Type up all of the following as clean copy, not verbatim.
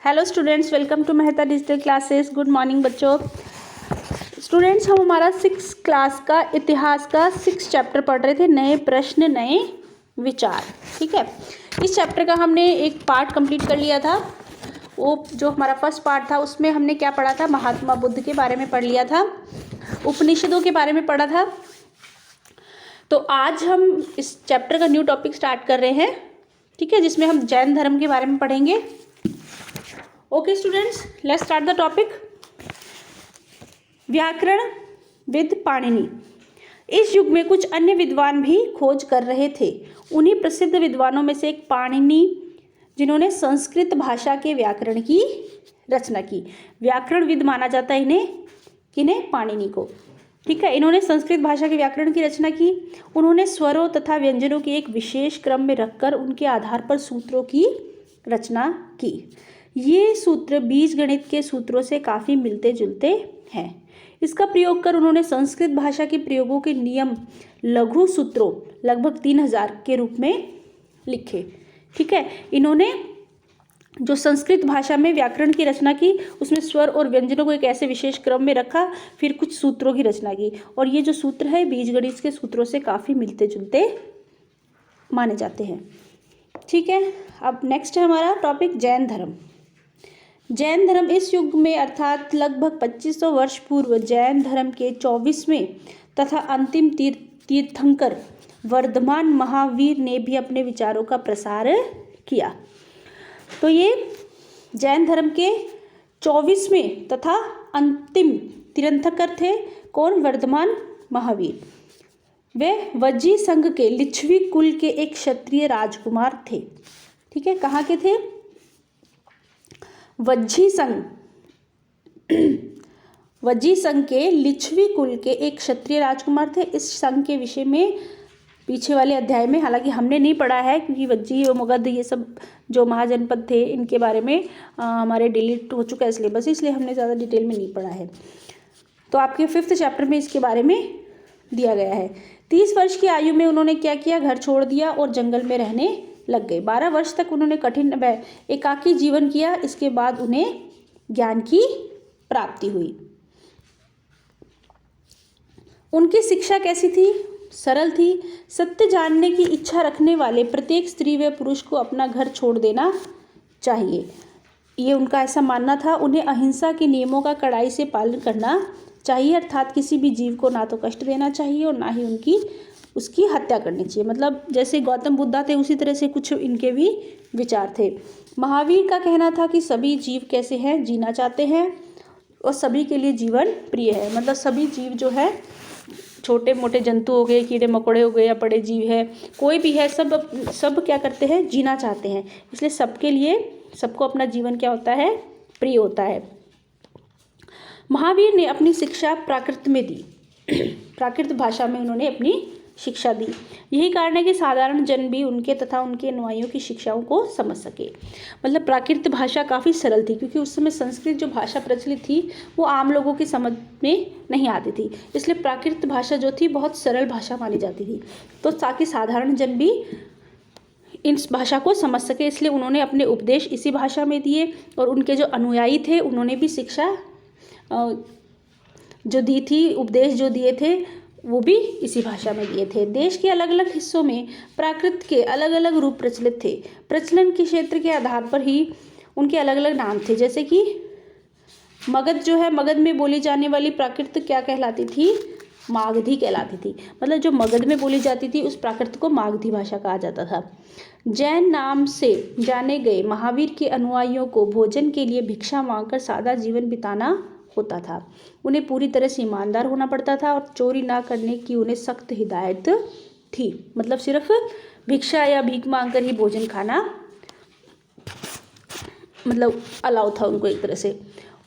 Hello students, welcome to Mehta digital classes. Good morning बच्चों। Students, हम हमारा 6 क्लास का इतिहास का 6 चैप्टर पढ़ रहे थे, नए प्रश्न नए विचार। ठीक है, इस चैप्टर का हमने एक पार्ट कंप्लीट कर लिया था। वो जो हमारा फर्स्ट पार्ट था उसमें हमने क्या पढ़ा था, महात्मा बुद्ध के बारे में पढ़ लिया था, उपनिषदों के बारे में पढ़ा था। तो आज हम इस चैप्टर का न्यू टॉपिक स्टार्ट कर रहे हैं, ठीक है, जिसमें हम जैन धर्म के बारे में पढ़ेंगे। Okay students, let's start the topic. व्याकरण विद पाणिनि। इस युग में कुछ अन्य विद्वान भी खोज कर रहे थे। उन्हीं प्रसिद्ध विद्वानों में से एक पाणिनि, जिन्होंने संस्कृत भाषा के व्याकरण की रचना की। व्याकरणविद माना जाता है इन्हें, किन्हें, पाणिनि को। ठीक है, इन्होंने संस्कृत भाषा के व्याकरण की रचना की। उन्होंने स्वरों तथा व्यंजनों के एक विशेष क्रम में रखकर उनके आधार पर सूत्रों की रचना की। ये सूत्र बीज गणित के सूत्रों से काफ़ी मिलते जुलते हैं। इसका प्रयोग कर उन्होंने संस्कृत भाषा के प्रयोगों के नियम लघु सूत्रों लगभग 3000 के रूप में लिखे। ठीक है, इन्होंने जो संस्कृत भाषा में व्याकरण की रचना की, उसमें स्वर और व्यंजनों को एक ऐसे विशेष क्रम में रखा, फिर कुछ सूत्रों की रचना की। और ये जो सूत्र है बीजगणित के सूत्रों से काफ़ी मिलते जुलते माने जाते हैं। ठीक है, अब नेक्स्ट है हमारा टॉपिक जैन धर्म। जैन धर्म इस युग में अर्थात लगभग 2500 वर्ष पूर्व जैन धर्म के 24वें तथा अंतिम तीर्थंकर वर्धमान महावीर ने भी अपने विचारों का प्रसार किया। तो ये जैन धर्म के 24वें तथा अंतिम तीर्थंकर थे। कौन? वर्धमान महावीर। वे वज्जी संघ के लिच्छवी कुल के एक क्षत्रिय राजकुमार थे। ठीक है, कहाँ के थे? वज्जी संघ के लिच्छवी कुल के एक क्षत्रिय राजकुमार थे। इस संघ के विषय में पीछे वाले अध्याय में हालांकि हमने नहीं पढ़ा है, क्योंकि वज्जी और मगध ये सब जो महाजनपद थे इनके बारे में हमारे डिलीट हो चुका है सिलेबस, इसलिए हमने ज़्यादा डिटेल में नहीं पढ़ा है। तो आपके 5th चैप्टर में इसके बारे में दिया गया है। 30 वर्ष की आयु में उन्होंने क्या किया? घर छोड़ दिया और जंगल में रहने लग गए। 12 वर्ष तक उन्होंने कठिन एकाकी जीवन किया। इसके बाद उन्हें ज्ञान की प्राप्ति हुई। उनकी शिक्षा कैसी थी? सरल थी। सत्य जानने की इच्छा रखने वाले प्रत्येक स्त्री व पुरुष को अपना घर छोड़ देना चाहिए, ये उनका ऐसा मानना था। उन्हें अहिंसा के नियमों का कड़ाई से पालन करना चाहिए, अर्थात किसी भी जीव को ना तो कष्ट देना चाहिए और ना ही उसकी हत्या करनी चाहिए। मतलब जैसे गौतम बुद्धा थे उसी तरह से कुछ इनके भी विचार थे। महावीर का कहना था कि सभी जीव कैसे हैं, जीना चाहते हैं और सभी के लिए जीवन प्रिय है। मतलब सभी जीव जो है, छोटे मोटे जंतु हो गए, कीड़े मकोड़े हो गए या बड़े जीव है, कोई भी है, सब क्या करते हैं? जीना चाहते हैं। इसलिए सबके लिए, सबको अपना जीवन क्या होता है? प्रिय होता है। महावीर ने अपनी शिक्षा प्राकृत में दी। प्राकृत भाषा में उन्होंने अपनी शिक्षा दी। यही कारण है कि साधारण जन भी उनके तथा उनके अनुयायियों की शिक्षाओं को समझ सके। मतलब प्राकृत भाषा काफ़ी सरल थी, क्योंकि उस समय संस्कृत जो भाषा प्रचलित थी वो आम लोगों की समझ में नहीं आती थी। इसलिए प्राकृत भाषा जो थी बहुत सरल भाषा मानी जाती थी, तो ताकि साधारण जन भी इस भाषा को समझ सके, इसलिए उन्होंने अपने उपदेश इसी भाषा में दिए। और उनके जो अनुयायी थे उन्होंने भी शिक्षा जो दी थी, उपदेश जो दिए थे वो भी इसी भाषा में दिए थे। देश के अलग अलग हिस्सों में प्राकृत के अलग अलग रूप प्रचलित थे। प्रचलन के क्षेत्र के आधार पर ही उनके अलग अलग नाम थे। जैसे कि मगध जो है, मगध में बोली जाने वाली प्राकृत क्या कहलाती थी? मागधी कहलाती थी। मतलब जो मगध में बोली जाती थी उस प्राकृत को मागधी भाषा कहा जाता था। जैन नाम से जाने गए महावीर के अनुयायियों को भोजन के लिए भिक्षा मांगकर सादा जीवन बिताना होता था। उन्हें पूरी तरह से ईमानदार होना पड़ता था और चोरी ना करने की उन्हें सख्त हिदायत थी। मतलब सिर्फ भिक्षा या भीख मांगकर ही भोजन खाना मतलब अलाउ था उनको एक तरह से।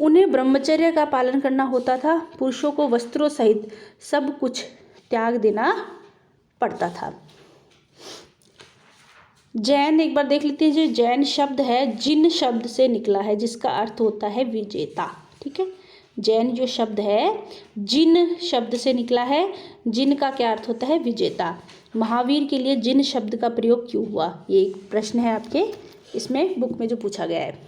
उन्हें ब्रह्मचर्य का पालन करना होता था। पुरुषों को वस्त्रों सहित सब कुछ त्याग देना पड़ता था। जैन एक बार देख लेते हैं। जो जैन शब्द है जिन शब्द से निकला है, जिसका अर्थ होता है विजेता। ठीक है, जैन जो शब्द है जिन शब्द से निकला है। जिन का क्या अर्थ होता है? विजेता। महावीर के लिए जिन शब्द का प्रयोग क्यों हुआ? ये एक प्रश्न है आपके इसमें बुक में जो पूछा गया है।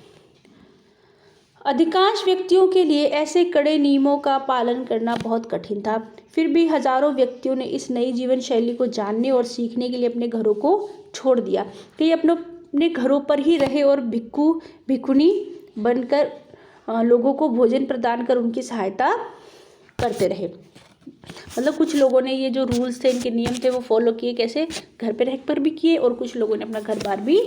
अधिकांश व्यक्तियों के लिए ऐसे कड़े नियमों का पालन करना बहुत कठिन था। फिर भी हजारों व्यक्तियों ने इस नई जीवन शैली को जानने और सीखने के लिए अपने घरों को छोड़ दिया। कई अपने घरों पर ही रहे और भिक्खु भिक्खुनी बनकर लोगों को भोजन प्रदान कर उनकी सहायता करते रहे। मतलब कुछ लोगों ने ये जो रूल्स थे, इनके नियम थे, वो फॉलो किए, कैसे, घर पे रहकर भी किए, और कुछ लोगों ने अपना घर बार भी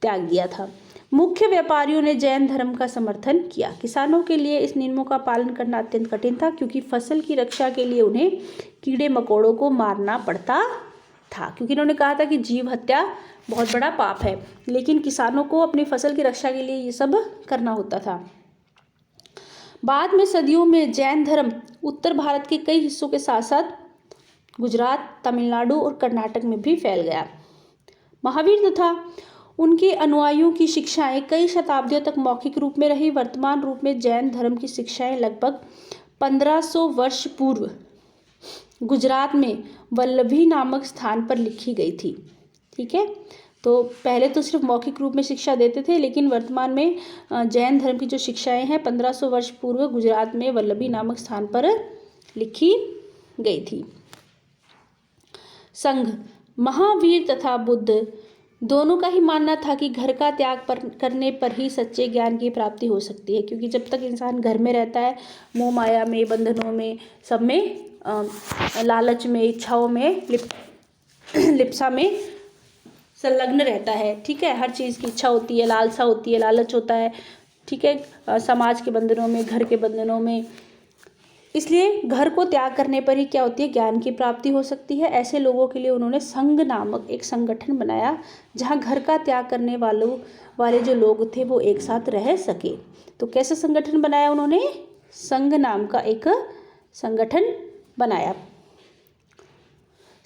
त्याग दिया था। मुख्य व्यापारियों ने जैन धर्म का समर्थन किया। किसानों के लिए इस नियमों का पालन करना अत्यंत कठिन था, क्योंकि फसल की रक्षा के लिए उन्हें कीड़े मकोड़ों को मारना पड़ता था, क्योंकि इन्होंने कहा था कि जीव हत्या बहुत बड़ा पाप है, लेकिन किसानों को अपनी फसल की रक्षा के लिए ये सब करना होता था। बाद में सदियों में जैन धर्म उत्तर भारत के कई हिस्सों के साथ साथ गुजरात, तमिलनाडु और कर्नाटक में भी फैल गया। महावीर तथा उनके अनुयायियों की शिक्षाएं कई शताब्दियों तक मौखिक रूप में रही। वर्तमान रूप में जैन धर्म की शिक्षाएं लगभग 1500 वर्ष पूर्व गुजरात में वल्लभी नामक स्थान पर लिखी गई थी। ठीक है, तो पहले तो सिर्फ मौखिक रूप में शिक्षा देते थे, लेकिन वर्तमान में जैन धर्म की जो शिक्षाएं हैं 1500 वर्ष पूर्व गुजरात में वल्लभी नामक स्थान पर लिखी गई थी। संघ, महावीर तथा बुद्ध दोनों का ही मानना था कि घर का त्याग करने पर ही सच्चे ज्ञान की प्राप्ति हो सकती है, क्योंकि जब तक इंसान घर में रहता है, मोह माया में, बंधनों में, सब में, लालच में, इच्छाओं में, लिप्सा में संलग्न रहता है। ठीक है, हर चीज़ की इच्छा होती है, लालसा होती है, लालच होता है। ठीक है, समाज के बंधनों में, घर के बंधनों में, इसलिए घर को त्याग करने पर ही क्या होती है, ज्ञान की प्राप्ति हो सकती है। ऐसे लोगों के लिए उन्होंने संघ नामक एक संगठन बनाया, जहां घर का त्याग करने वाले जो लोग थे वो एक साथ रह सके। तो कैसे संगठन बनाया उन्होंने? संघ नाम का एक संगठन बनाया।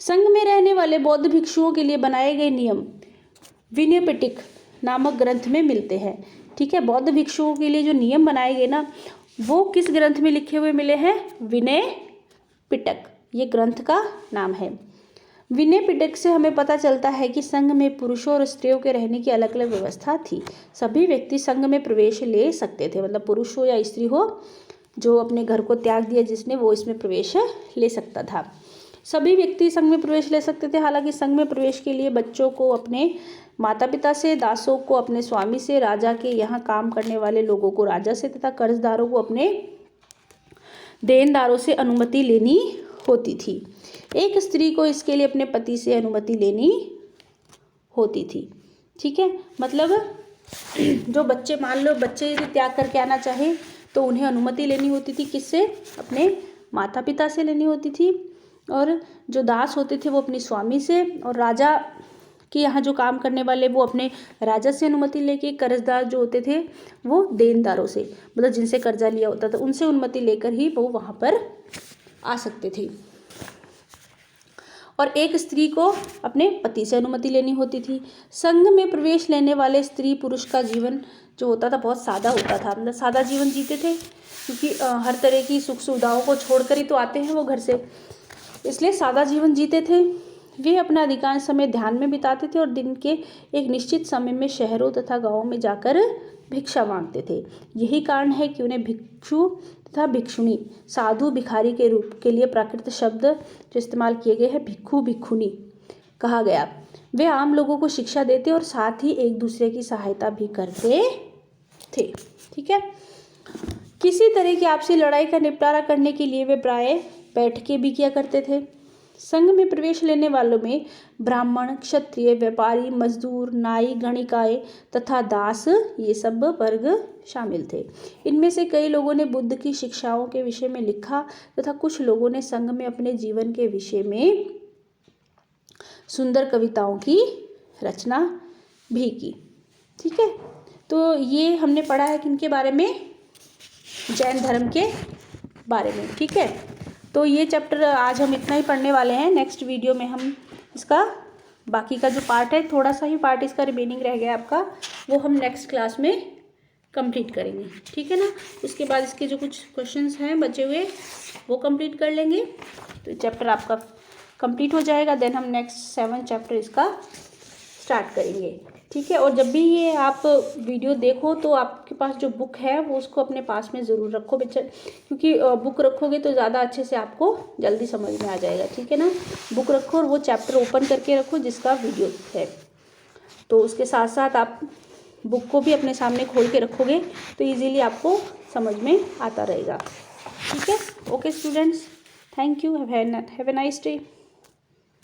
संघ में रहने वाले बौद्ध भिक्षुओं के लिए बनाए गए नियम विनय पिटक नामक ग्रंथ में मिलते हैं। ठीक है, बौद्ध भिक्षुओं के लिए जो नियम बनाए गए ना, वो किस ग्रंथ में लिखे हुए मिले हैं? विनय पिटक, ये ग्रंथ का नाम है। विनय पिटक से हमें पता चलता है कि संघ में पुरुषों और स्त्रियों के रहने की अलग अलग व्यवस्था थी। सभी व्यक्ति संघ में प्रवेश ले सकते थे, मतलब पुरुष हो या स्त्री हो, जो अपने घर को त्याग दिया जिसने, वो इसमें प्रवेश ले सकता था। सभी व्यक्ति संघ में प्रवेश ले सकते थे। हालांकि संघ में प्रवेश के लिए बच्चों को अपने माता पिता से, दासों को अपने स्वामी से, राजा के यहाँ काम करने वाले लोगों को राजा से तथा कर्जदारों को अपने देनदारों से अनुमति लेनी होती थी। एक स्त्री को इसके लिए अपने पति से अनुमति लेनी होती थी। ठीक है, मतलब जो बच्चे, मान लो बच्चे यदि त्याग करके आना चाहे तो उन्हें अनुमति लेनी होती थी। किससे? अपने माता पिता से लेनी होती थी, और जो दास होते थे वो अपने स्वामी से, और राजा कि यहाँ जो काम करने वाले वो अपने राजा से अनुमति लेके, कर्जदार जो होते थे वो देनदारों से, मतलब जिनसे कर्जा लिया होता था उनसे अनुमति लेकर ही वो वहाँ पर आ सकते थे। और एक स्त्री को अपने पति से अनुमति लेनी होती थी। संघ में प्रवेश लेने वाले स्त्री पुरुष का जीवन जो होता था बहुत सादा होता था, मतलब सादा जीवन जीते थे, क्योंकि हर तरह की सुख सुविधाओं को छोड़कर ही तो आते हैं वो घर से, इसलिए सादा जीवन जीते थे। वे अपना अधिकांश समय ध्यान में बिताते थे और दिन के एक निश्चित समय में शहरों तथा गांवों में जाकर भिक्षा मांगते थे। यही कारण है कि उन्हें भिक्षु तथा भिक्षुणी, साधु, भिखारी के रूप के लिए प्राकृत शब्द जो इस्तेमाल किए गए हैं भिक्खु भिक्खुनी कहा गया। वे आम लोगों को शिक्षा देते और साथ ही एक दूसरे की सहायता भी करते थे। ठीक है, किसी तरह की आपसी लड़ाई का निपटारा करने के लिए वे प्राय बैठकें भी किया करते थे। संघ में प्रवेश लेने वालों में ब्राह्मण, क्षत्रिय, व्यापारी, मजदूर, नाई, गणिकाएं तथा दास, ये सब वर्ग शामिल थे। इनमें से कई लोगों ने बुद्ध की शिक्षाओं के विषय में लिखा तथा कुछ लोगों ने संघ में अपने जीवन के विषय में सुंदर कविताओं की रचना भी की। ठीक है, तो ये हमने पढ़ा है किनके बारे में? जैन धर्म के बारे में। ठीक है, तो ये चैप्टर आज हम इतना ही पढ़ने वाले हैं। नेक्स्ट वीडियो में हम इसका बाकी का जो पार्ट है, थोड़ा सा ही पार्ट इसका रिमेनिंग रह गया आपका, वो हम नेक्स्ट क्लास में कंप्लीट करेंगे। ठीक है ना, उसके बाद इसके जो कुछ क्वेश्चंस हैं बचे हुए वो कंप्लीट कर लेंगे, तो चैप्टर आपका कंप्लीट हो जाएगा। देन हम नेक्स्ट 7 चैप्टर इसका स्टार्ट करेंगे। ठीक है। और जब भी ये आप वीडियो देखो तो आपके पास जो बुक है वो उसको अपने पास में ज़रूर रखो बच्चे, क्योंकि बुक रखोगे तो ज़्यादा अच्छे से आपको जल्दी समझ में आ जाएगा। ठीक है ना, बुक रखो और वो चैप्टर ओपन करके रखो जिसका वीडियो है। तो उसके साथ साथ आप बुक को भी अपने सामने खोल के रखोगे तो इजीली आपको समझ में आता रहेगा। ठीक है, okay students, thank you, have a nice day.